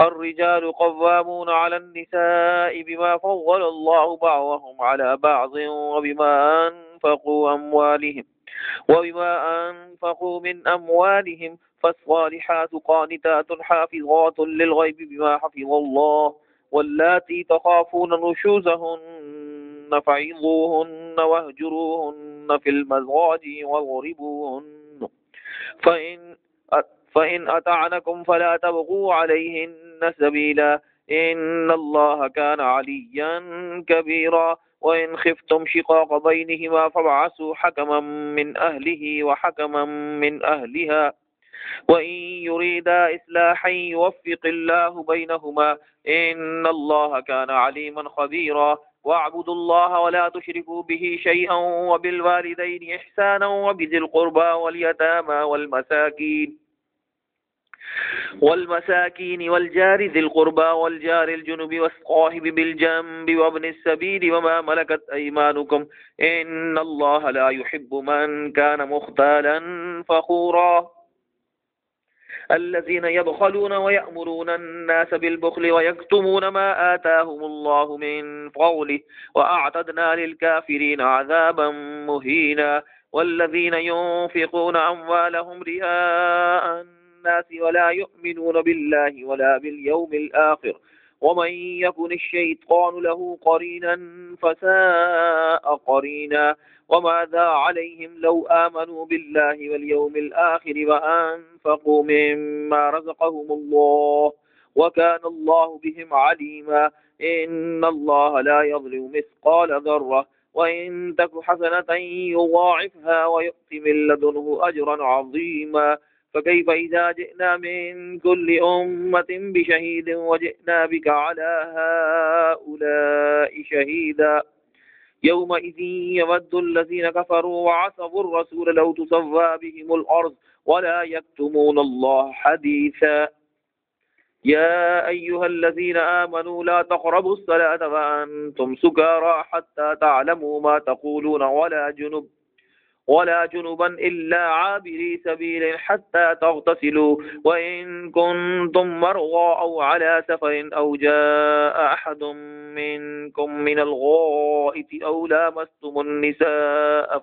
الرجال قوامون على النساء بما فضل الله بعضهم على بعض وبما أنفقوا من أموالهم فالصالحات قانتات حافظات للغيب بما حفظ الله واللاتي تخافون نشوزهن فعظوهن واهجروهن في المضاجع واضربوهن فإن أطعنكم فلا تبغوا عليهن سبيلا إن الله كان عليا كبيرا وإن خفتم شقاق بينهما فابعثوا حكما من أهله وحكما من أهلها وإن يريدا إصلاحا يوفق الله بينهما إن الله كان عليما خبيرا واعبدوا الله ولا تشركوا به شيئا وبالوالدين إحسانا وبذي القربى واليتامى والمساكين والجار ذي القربى والجار الجنب والصاحب بالجنب وابن السبيل وما ملكت أيمانكم إن الله لا يحب من كان مختالا فخورا الذين يبخلون ويأمرون الناس بالبخل ويكتمون ما آتاهم الله من فضله وأعتدنا للكافرين عذابا مهينا والذين ينفقون أموالهم رئاء الناس ولا يؤمنون بالله ولا باليوم الآخر ومن يكن الشيطان له قرينا فساء قرينا وماذا عليهم لو آمنوا بالله واليوم الآخر وأنفقوا مما رزقهم الله وكان الله بهم عليما إن الله لا يظلم مثقال ذرة وإن تك حسنة يضاعفها ويؤت من لدنه أجرا عظيما فكيف إذا جئنا من كل أمة بشهيد وجئنا بك على هؤلاء شهيدا يومئذ يود الذين كفروا وعصوا الرسول لو تسوى بهم الأرض ولا يكتمون الله حديثا يا أيها الذين آمنوا لا تقربوا الصلاة وأنتم سكارى حتى تعلموا ما تقولون ولا جنبا إلا عابري سبيل حتى تغتسلوا وإن كنتم مرضى أو على سفر أو جاء أحد منكم من الغائط أو لامستم النساء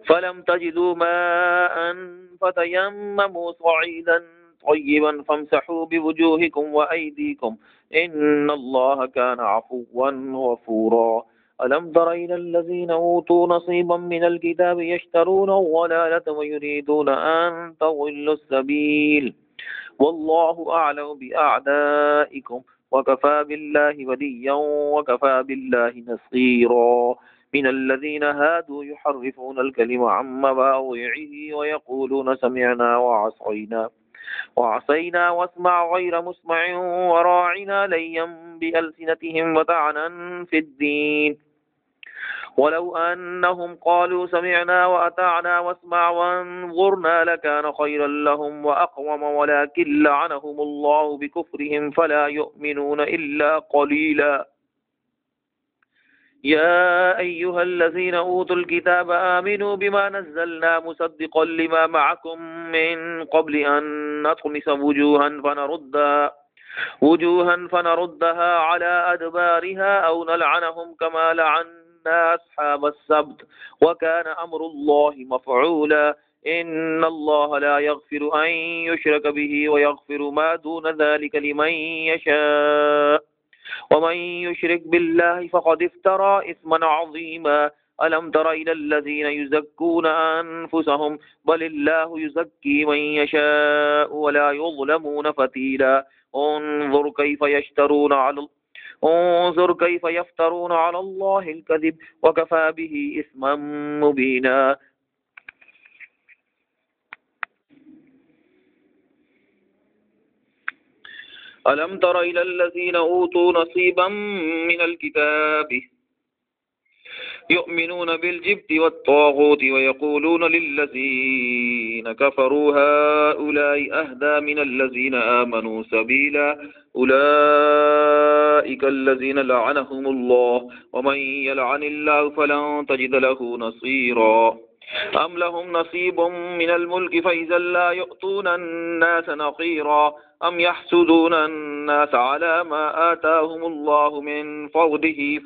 فلم تجدوا ماء فتيمموا صعيدا طيبا فامسحوا بوجوهكم وأيديكم إن الله كان عفوا غفورا. ألم تر إلى الذين أوتوا نصيبا من الكتاب يشترون الضلالة ويريدون أن تضلوا السبيل والله أعلم بأعدائكم وكفى بالله وليا وكفى بالله نصيرا. من الذين هادوا يحرفون الكلم عن مواضعه ويقولون سمعنا وعصينا واسمع غير مسمع وراعنا ليا بألسنتهم وطعنا في الدين ولو أنهم قالوا سمعنا وأطعنا واسمع وانظرنا لكان خيرا لهم وأقوم ولكن لعنهم الله بكفرهم فلا يؤمنون إلا قليلا. يا أيها الذين أوتوا الكتاب آمنوا بما نزلنا مصدقا لما معكم من قبل أن نطمس وجوها فنردها على أدبارها أو نلعنهم كما لعنا أصحاب السبت وكان أمر الله مفعولا. إن الله لا يغفر أن يشرك به ويغفر ما دون ذلك لمن يشاء ومن يشرك بالله فقد افترى إثما عظيما. ألم تر إلى الذين يزكون أنفسهم بل الله يزكي من يشاء ولا يظلمون فتيلا. انظر كيف يفترون على الله الكذب وكفى به إثما مبينا. ألم تر إلى الذين أوتوا نصيبا من الكتاب يؤمنون بالجبت والطاغوت ويقولون للذين كفروا هؤلاء أهدى من الذين آمنوا سبيلا. أولئك الذين لعنهم الله ومن يلعن الله فلن تجد له نصيرا. أم لهم نصيب من الملك فإذا لا يؤتون الناس نقيرا أم يحسدون الناس على ما آتاهم الله من فضله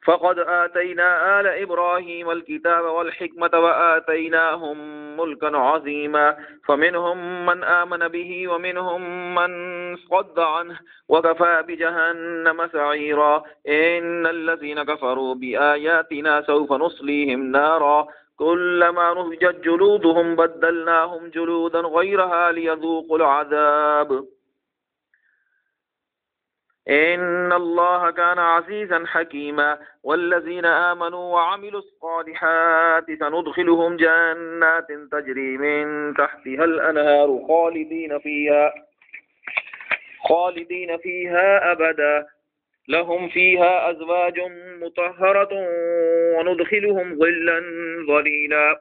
فقد آتينا آل إبراهيم الكتاب والحكمة وآتيناهم ملكا عظيما فمنهم من آمن به ومنهم من صد عنه وكفى بجهنم سعيرا. إن الذين كفروا بآياتنا سوف نصليهم نارا كلما نضجت جلودهم بدلناهم جلودا غيرها ليذوقوا العذاب إن الله كان عزيزا حكيما. والذين آمنوا وعملوا الصالحات سندخلهم جنات تجري من تحتها الأنهار خالدين فيها أبدا لهم فيها أزواج مطهرة وندخلهم ظلا ظليلا.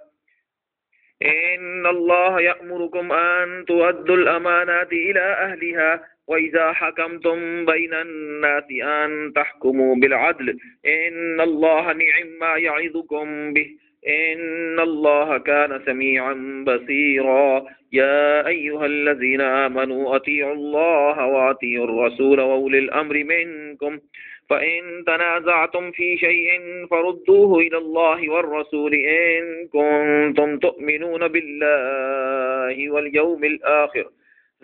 إن الله يأمركم أن تؤدوا الأمانات إلى أهلها وإذا حكمتم بين الناس أن تحكموا بالعدل إن الله نعم ما يعظكم به إن الله كان سميعا بصيرا. يا أيها الذين آمنوا أطيعوا الله وأطيعوا الرسول وأولي الأمر منكم فإن تنازعتم في شيء فردوه إلى الله والرسول إن كنتم تؤمنون بالله واليوم الآخر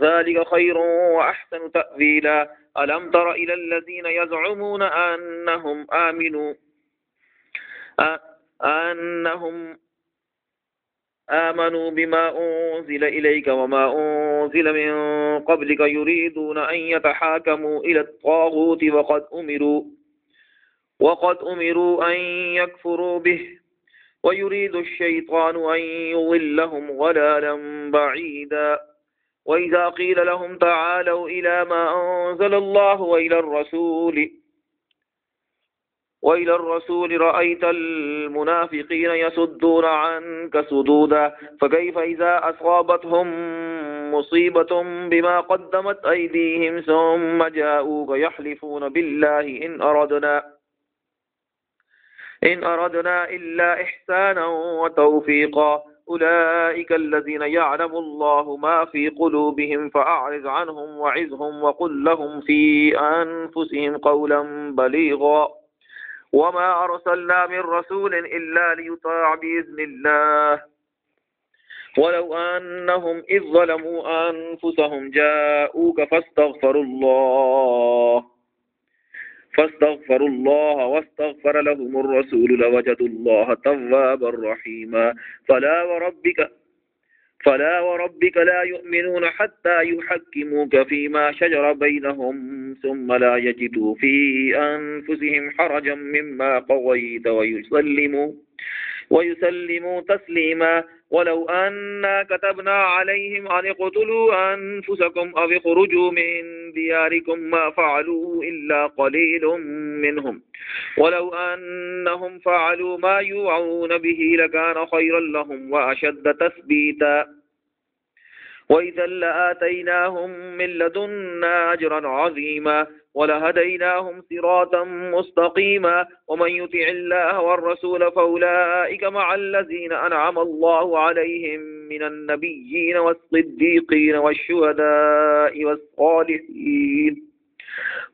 ذلك خير وأحسن تأويلا. ألم تر إلى الذين يزعمون أنهم آمنوا بما أنزل إليك وما أنزل من قبلك يريدون أن يتحاكموا إلى الطاغوت وقد أمروا أن يكفروا به ويريد الشيطان أن يضلهم ضلالا بعيدا. وإذا قيل لهم تعالوا إلى ما أنزل الله وإلى الرسول وإلى الرسول رأيت المنافقين يصدون عنك صدودا فكيف إذا أصابتهم مصيبة بما قدمت أيديهم ثم جاءوك يحلفون بالله إن أردنا إلا إحسانا وتوفيقا أولئك الذين يعلم الله ما في قلوبهم فأعرض عنهم وعظهم وقل لهم في أنفسهم قولا بليغا وما أرسلنا من رسول إلا ليطاع بإذن الله ولو أنهم إذ ظلموا أنفسهم جاءوك فاستغفروا الله واستغفر لهم الرسول لوجدوا الله توابا رحيما فلا وربك لا يؤمنون حتى يحكموك فيما شجر بينهم ثم لا يجدوا في أنفسهم حرجا مما قضيت ويسلموا تسليما ولو أنا كتبنا عليهم أن اقتلوا أنفسكم أو اخرجوا من دياركم ما فعلوه إلا قليل منهم ولو أنهم فعلوا ما يوعون به لكان خيرا لهم وأشد تثبيتا وإذا لآتيناهم من لدنا أجرا عظيما ولهديناهم صراطا مستقيما ومن يطع الله والرسول فأولئك مع الذين أنعم الله عليهم من النبيين والصديقين والشهداء والصالحين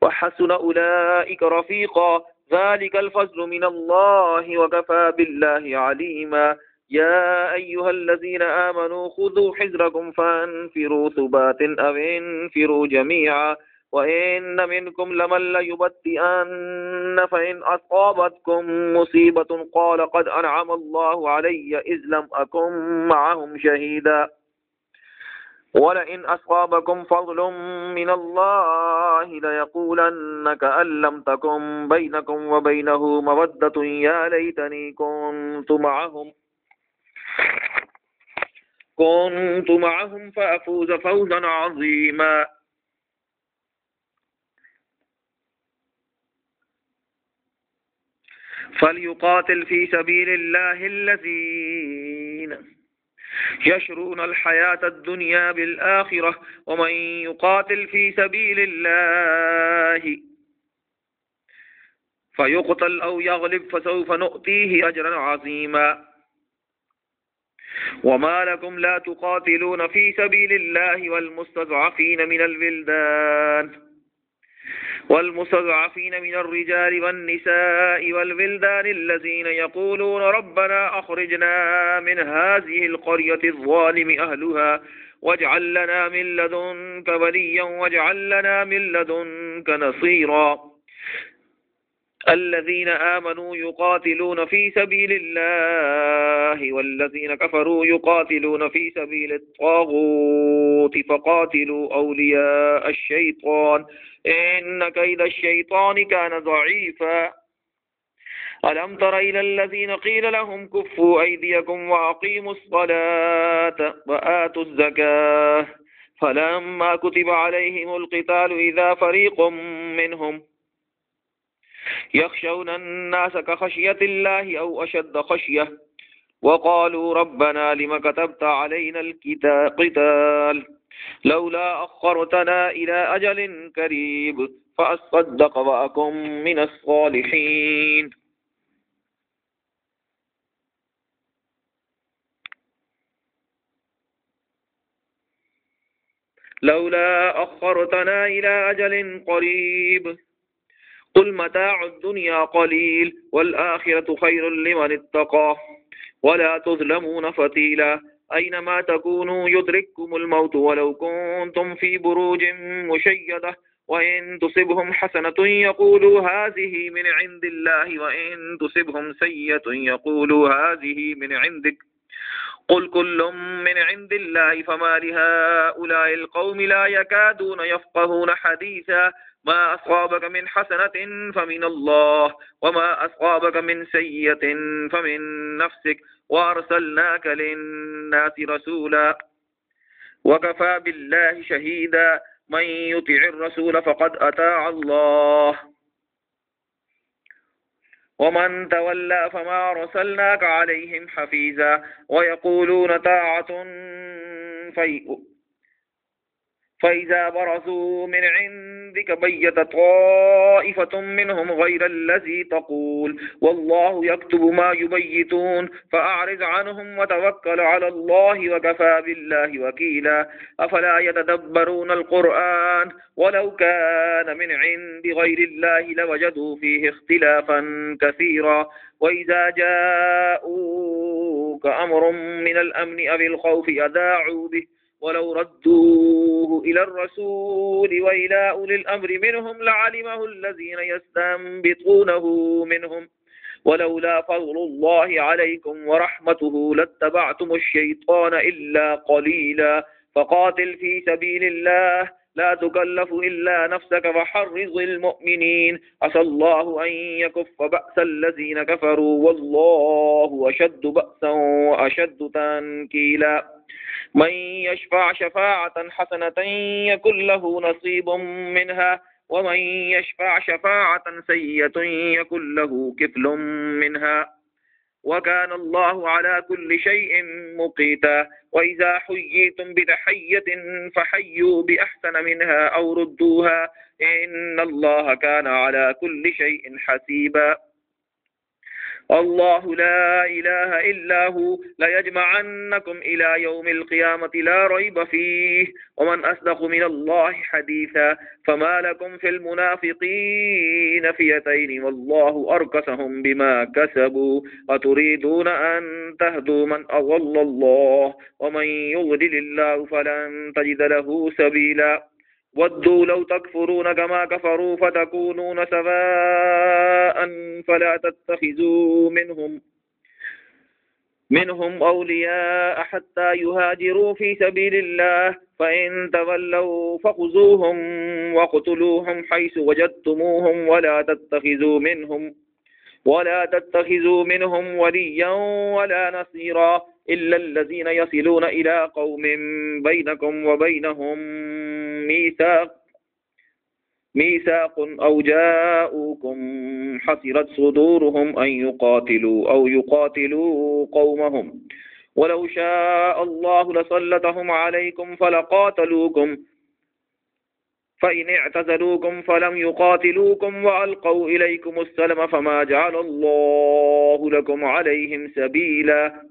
وحسن أولئك رفيقا ذلك الفضل من الله وكفى بالله عليما يا أيها الذين آمنوا خذوا حذركم فانفروا ثبات أو انفروا جميعا وإن منكم لمن ليبطئن فإن أصابتكم مصيبة قال قد أنعم الله علي إذ لم أكن معهم شهيدا ولئن أصابكم فضل من الله ليقولن كأن لم تكن بينكم وبينه مودة يا ليتني كنت معهم فأفوز فوزا عظيما فليقاتل في سبيل الله الذين يشرون الحياة الدنيا بالآخرة ومن يقاتل في سبيل الله فيقتل أو يغلب فسوف نؤتيه أجرا عظيما وما لكم لا تقاتلون في سبيل الله والمستضعفين من الرجال والنساء والولدان الذين يقولون ربنا أخرجنا من هذه القرية الظالم أهلها واجعل لنا من لدنك وليا واجعل لنا من لدنك نصيرا الذين آمنوا يقاتلون في سبيل الله والذين كفروا يقاتلون في سبيل الطاغوت فقاتلوا أولياء الشيطان إن كيد الشيطان كان ضعيفا ألم تر إلى الذين قيل لهم كفوا أيديكم وأقيموا الصلاة وآتوا الزكاة فلما كتب عليهم القتال إذا فريق منهم يخشون الناس كخشية الله أو أشد خشية وقالوا ربنا لم كتبت علينا القتال لولا أخرتنا إلى أجل قريب فأصدق وأكن من الصالحين لولا أخرتنا إلى أجل قريب قل متاع الدنيا قليل والآخرة خير لمن اتقى ولا تظلمون فتيلا أينما تكونوا يدرككم الموت ولو كنتم في بروج مشيدة وإن تصبهم حسنة يقولوا هذه من عند الله وإن تصبهم سيئة يقولوا هذه من عندك قل كل من عند الله فما لهؤلاء القوم لا يكادون يفقهون حديثا ما أصابك من حسنة فمن الله وما أصابك من سيئة فمن نفسك وأرسلناك للناس رسولا وكفى بالله شهيدا من يطع الرسول فقد أطاع الله ومن تولى فما أرسلناك عليهم حفيظا ويقولون طاعة فإذا برزوا من عندك بيت طائفة منهم غير الذي تقول والله يكتب ما يبيتون فأعرض عنهم وتوكل على الله وكفى بالله وكيلا أفلا يتدبرون القرآن ولو كان من عند غير الله لوجدوا فيه اختلافا كثيرا وإذا جاءوك أمر من الأمن أو الخوف أذاعوا به ولو ردوه إلى الرسول وإلى أولي الأمر منهم لعلمه الذين يستنبطونه منهم ولولا فضل الله عليكم ورحمته لاتبعتم الشيطان إلا قليلا فقاتل في سبيل الله لا تكلف إلا نفسك وحرض المؤمنين عسى الله أن يكف بأس الذين كفروا والله أشد بأسا وأشد تنكيلا من يشفع شفاعة حسنة يكن له نصيب منها ومن يشفع شفاعة سيئة يكن له كفل منها وكان الله على كل شيء مقيتا وإذا حييتم بتحية فحيوا بأحسن منها أو ردوها إن الله كان على كل شيء حسيبا الله لا إله إلا هو ليجمعنكم إلى يوم القيامة لا ريب فيه ومن أصدق من الله حديثا فما لكم في المنافقين فئتين والله أركسهم بما كسبوا أتريدون أن تهدوا من أضل الله ومن يضلل الله فلن تجد له سبيلا ودوا لو تكفرون كما كفروا فتكونون سواء فلا تتخذوا منهم أولياء حتى يهاجروا في سبيل الله فإن تولوا فخذوهم واقتلوهم حيث وجدتموهم ولا تتخذوا منهم وليا ولا نصيرا إلا الذين يصلون إلى قوم بينكم وبينهم ميثاق أو جاءوكم حصرت صدورهم أن يقاتلوا أو يقاتلوا قومهم ولو شاء الله لسلطهم عليكم فلقاتلوكم فإن اعتزلوكم فلم يقاتلوكم وألقوا إليكم السلم فما جعل الله لكم عليهم سبيلا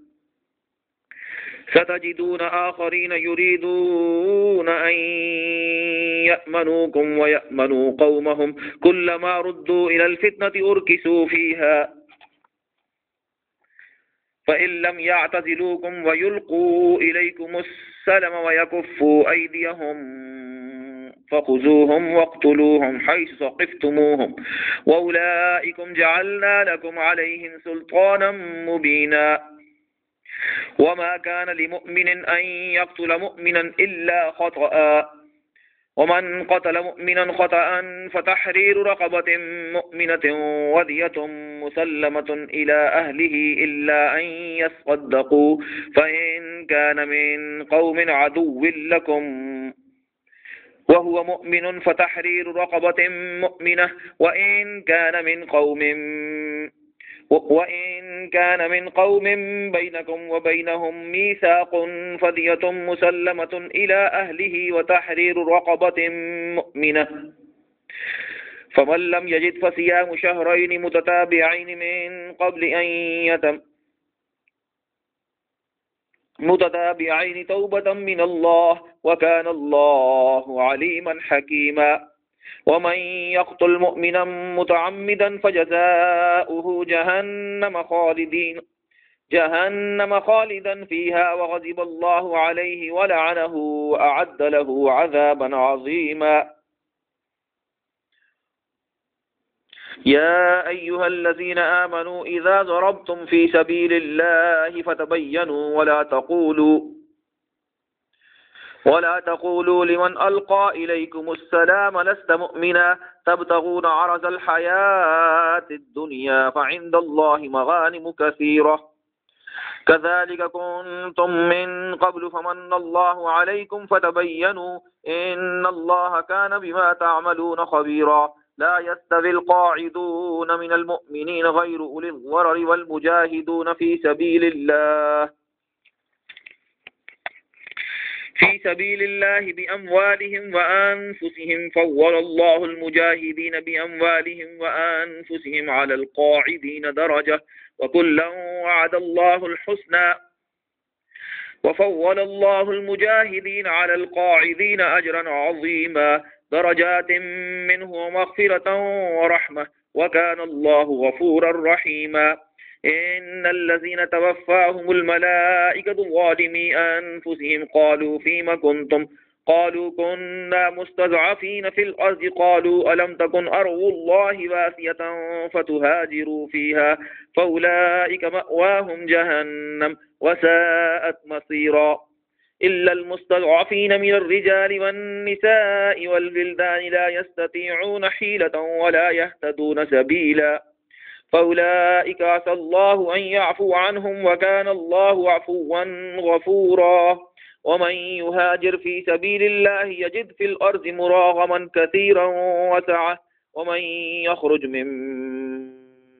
ستجدون آخرين يريدون أن يأمنوكم ويأمنوا قومهم كلما ردوا إلى الفتنة أركسوا فيها فإن لم يعتزلوكم ويلقوا إليكم السلم ويكفوا أيديهم فخذوهم واقتلوهم حيث ثقفتموهم وأولئكم جعلنا لكم عليهم سلطانا مبينا وما كان لمؤمن أن يقتل مؤمنا إلا خطأ ومن قتل مؤمنا خطأ فتحرير رقبة مؤمنة ودية مسلمة إلى أهله إلا أن يصدقوا فإن كان من قوم عدو لكم وهو مؤمن فتحرير رقبة مؤمنة وإن كان من قوم بينكم وبينهم ميثاق فدية مسلمة إلى أهله وتحرير رقبة مؤمنة فمن لم يجد فصيام شهرين متتابعين من قبل أن متتابعين توبة من الله وكان الله عليما حكيما ومن يقتل مؤمنا متعمدا فجزاؤه جهنم خالدا فيها وغضب الله عليه ولعنه وأعد له عذابا عظيما يا أيها الذين آمنوا إذا ضربتم في سبيل الله فتبينوا ولا تقولوا لمن ألقى إليكم السلام لست مؤمنا تبتغون عرض الحياة الدنيا فعند الله مغانم كثيرة كذلك كنتم من قبل فمن الله عليكم فتبينوا إن الله كان بما تعملون خبيرا لا يستوي القاعدون من المؤمنين غير أولي الضرر والمجاهدون في سبيل الله بأموالهم وأنفسهم فضل الله المجاهدين بأموالهم وأنفسهم على القاعدين درجة وكلا وعد الله الحسنى وفضل الله المجاهدين على القاعدين أجرا عظيما درجات منه ومغفرة ورحمة وكان الله غفورا رحيما إن الذين توفاهم الملائكة ظالمي أنفسهم قالوا فيما كنتم قالوا كنا مستضعفين في الأرض قالوا ألم تكن أرض الله واسعة فتهاجروا فيها فأولئك مأواهم جهنم وساءت مصيرا إلا المستضعفين من الرجال والنساء والولدان لا يستطيعون حيلة ولا يهتدون سبيلا فأولئك عسى الله أن يعفو عنهم وكان الله عفوا غفورا ومن يهاجر في سبيل الله يجد في الأرض مراغما كثيرا وسعة ومن يخرج من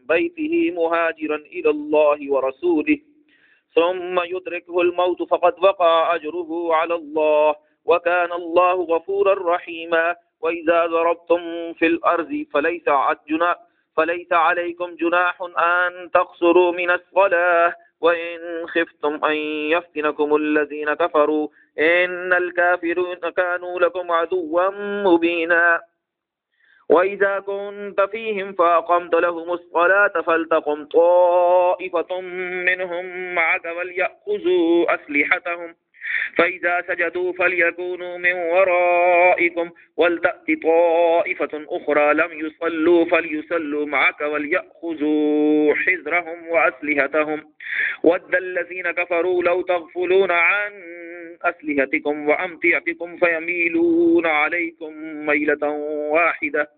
بيته مهاجرا إلى الله ورسوله ثم يدركه الموت فقد وقع أجره على الله وكان الله غفورا رحيما وإذا ضربتم في الأرض فليس عليكم جناح أن تقصروا من الصلاة وإن خفتم أن يفتنكم الذين كفروا إن الكافرين كانوا لكم عدوا مبينا وإذا كنت فيهم فأقمت لهم الصلاة فلتقم طائفة منهم معك وليأخذوا أسلحتهم فإذا سجدوا فليكونوا من ورائكم ولتأت طائفة أخرى لم يصلوا فليصلوا معك وليأخذوا حذرهم وأسلحتهم ود الذين كفروا لو تغفلون عن أسلحتكم وأمتعتكم فيميلون عليكم ميلة واحدة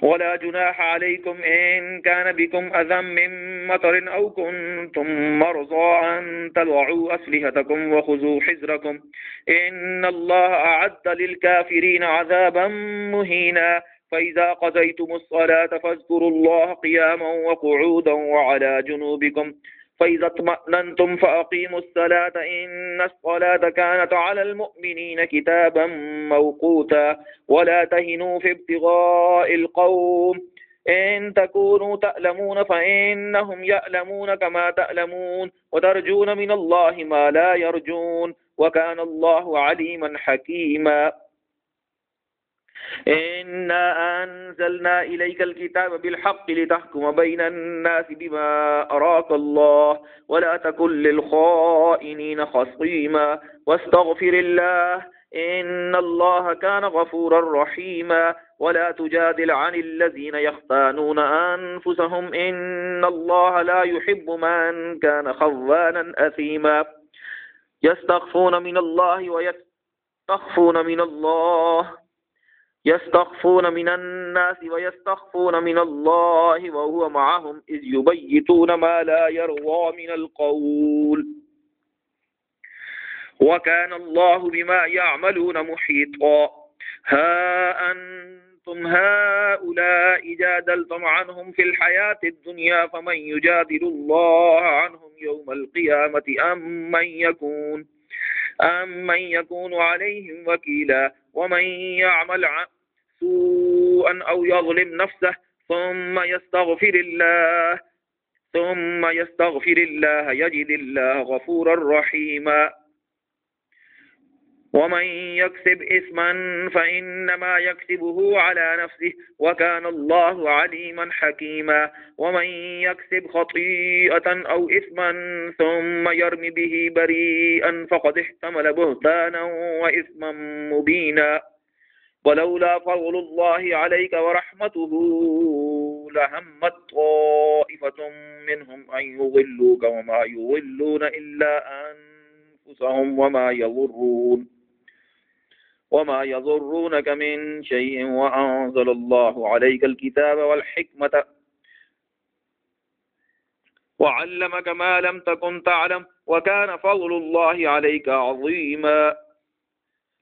ولا جناح عليكم إن كان بكم أذى من مطر أو كنتم مرضى أن تضعوا أسلحتكم وخذوا حذركم إن الله أعد للكافرين عذابا مهينا فإذا قضيتم الصلاة فاذكروا الله قياما وقعودا وعلى جنوبكم فإذا اطمأننتم فأقيموا الصلاة إن الصلاة كانت على المؤمنين كتابا موقوتا ولا تهنوا في ابتغاء القوم إن تكونوا تألمون فإنهم يألمون كما تألمون وترجون من الله ما لا يرجون وكان الله عليما حكيما إنا أنزلنا إليك الكتاب بالحق لتحكم بين الناس بما أراك الله ولا تكن للخائنين خصيما واستغفر الله إن الله كان غفورا رحيما ولا تجادل عن الذين يختانون أنفسهم إن الله لا يحب من كان خوانا أثيما يستخفون من الناس ويستخفون من الله وهو معهم إذ يبيتون ما لا يرضى من القول وكان الله بما يعملون محيطا ها أنتم هؤلاء جادلتم عنهم في الحياة الدنيا فمن يجادل الله عنهم يوم القيامة أم من يكون عليهم وكيلا ومن يعمل سوءا أو يظلم نفسه ثم يستغفر الله يجد الله غفورا رحيما ومن يكسب إثما فإنما يكسبه على نفسه وكان الله عليما حكيما ومن يكسب خطيئة أو إثما ثم يرم به بريئا فقد احتمل بهتانا وإثما مبينا ولولا فضل الله عليك ورحمته لهمت طائفة منهم أن يضلوك وما يضلون إلا أنفسهم وما يضرونك من شيء وأنزل الله عليك الكتاب والحكمة وعلمك ما لم تكن تعلم وكان فضل الله عليك عظيما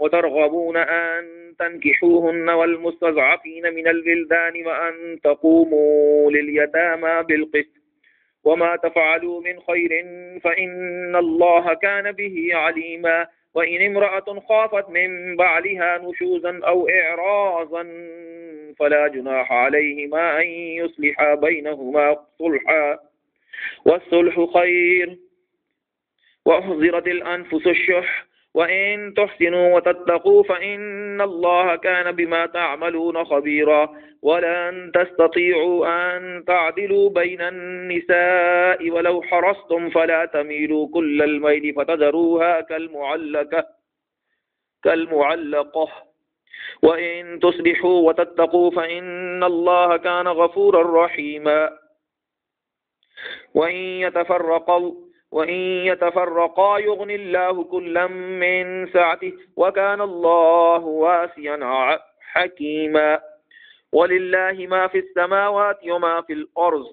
وترغبون أن تنكحوهن والمستضعفين من الولدان وأن تقوموا لليتامى بالقسط وما تفعلوا من خير فإن الله كان به عليما وإن امرأة خافت من بعلها نشوزا أو إعراضا فلا جناح عليهما أن يصلحا بينهما صلحا والصلح خير وأحضرت الأنفس الشح وإن تحسنوا وتتقوا فإن الله كان بما تعملون خبيرا ولن تستطيعوا أن تعدلوا بين النساء ولو حرصتم فلا تميلوا كل الميل فتذروها كالمعلقة وإن تصلحوا وتتقوا فإن الله كان غفورا رحيما وإن يتفرقا يغني الله كلا من سعته وكان الله واسعا حكيما ولله ما في السماوات وما في الأرض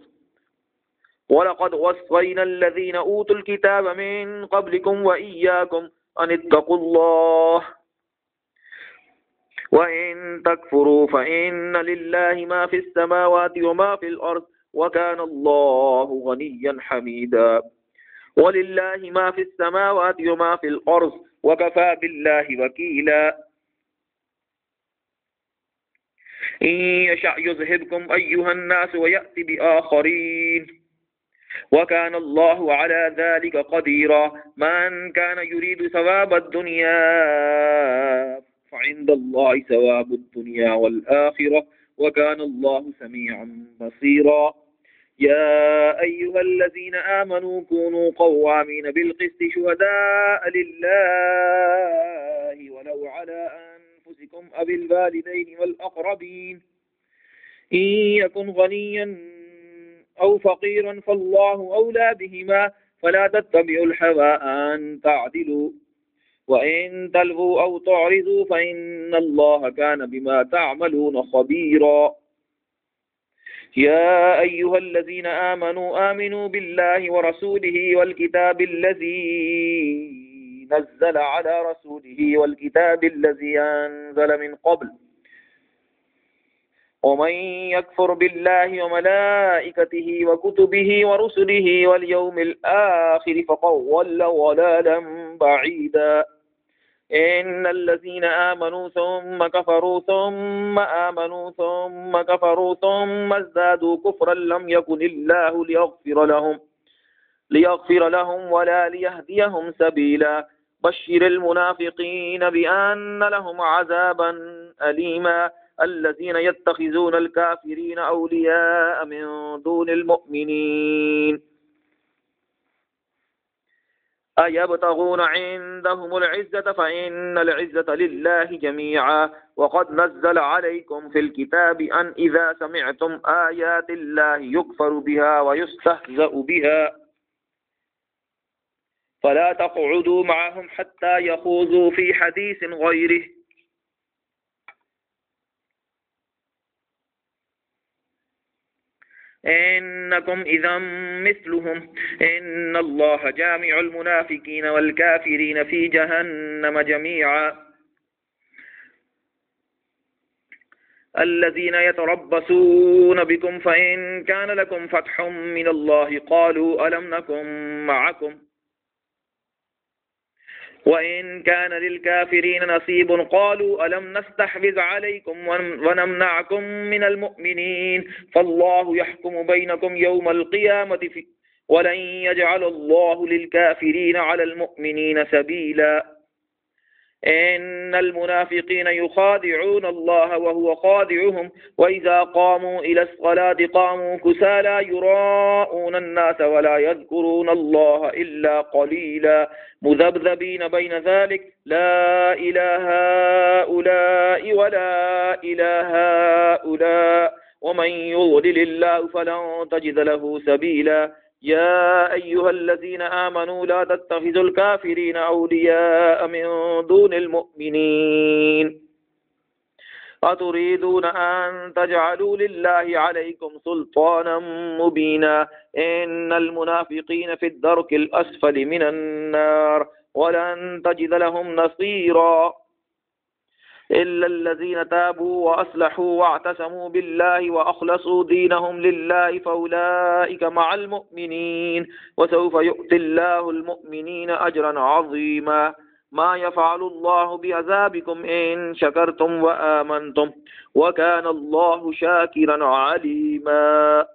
ولقد وصينا الذين أوتوا الكتاب من قبلكم وإياكم أن اتقوا الله وإن تكفروا فإن لله ما في السماوات وما في الأرض وكان الله غنيا حميدا ولله ما في السماوات وما في الأرض وكفى بالله وكيلا إن يشأ يذهبكم أيها الناس ويأتي بآخرين وكان الله على ذلك قديرا من كان يريد ثواب الدنيا فعند الله ثواب الدنيا والآخرة وكان الله سميعا بصيرا يا أيها الذين آمنوا كونوا قوامين بالقسط شهداء لله ولو على أنفسكم أو الوالدين والأقربين إن يكن غنيا أو فقيرا فالله أولى بهما فلا تتبعوا الهوى أن تعدلوا وإن تلووا أو تعرضوا فإن الله كان بما تعملون خبيرا يا أيها الذين آمنوا بالله ورسوله والكتاب الذي نزل على رسوله والكتاب الذي أنزل من قبل ومن يكفر بالله وملائكته وكتبه ورسله واليوم الآخر فقد ضل ضلالا بعيدا إن الذين آمنوا ثم كفروا ثم آمنوا ثم كفروا ثم ازدادوا كفرا لم يكن الله ليغفر لهم ولا ليهديهم سبيلا بشر المنافقين بأن لهم عذابا أليما الذين يتخذون الكافرين أولياء من دون المؤمنين أيبتغون عندهم العزة فإن العزة لله جميعا وقد نزل عليكم في الكتاب أن إذا سمعتم آيات الله يكفر بها ويستهزأ بها فلا تقعدوا معهم حتى يخوضوا في حديث غيره إنكم إذا مثلهم إن الله جامع المنافقين والكافرين في جهنم جميعا الذين يتربصون بكم فإن كان لكم فتح من الله قالوا ألم نكن معكم وإن كان للكافرين نصيب قالوا ألم نستحوذ عليكم ونمنعكم من المؤمنين فالله يحكم بينكم يوم القيامة ولن يجعل الله للكافرين على المؤمنين سبيلا إن المنافقين يخادعون الله وهو خادعهم وإذا قاموا إلى الصلاة قاموا كسالى يراءون الناس ولا يذكرون الله إلا قليلا مذبذبين بين ذلك لا إله هؤلاء ولا إله هؤلاء ومن يضلل الله فلن تجد له سبيلا يا أيها الذين آمنوا لا تتخذوا الكافرين أولياء من دون المؤمنين أتريدون أن تجعلوا لله عليكم سلطانا مبينا إن المنافقين في الدرك الأسفل من النار ولن تجد لهم نصيرا إلا الذين تابوا وأصلحوا واعتصموا بالله وأخلصوا دينهم لله فأولئك مع المؤمنين وسوف يؤتي الله المؤمنين أجرا عظيما ما يفعل الله بعذابكم إن شكرتم وآمنتم وكان الله شاكرا عليما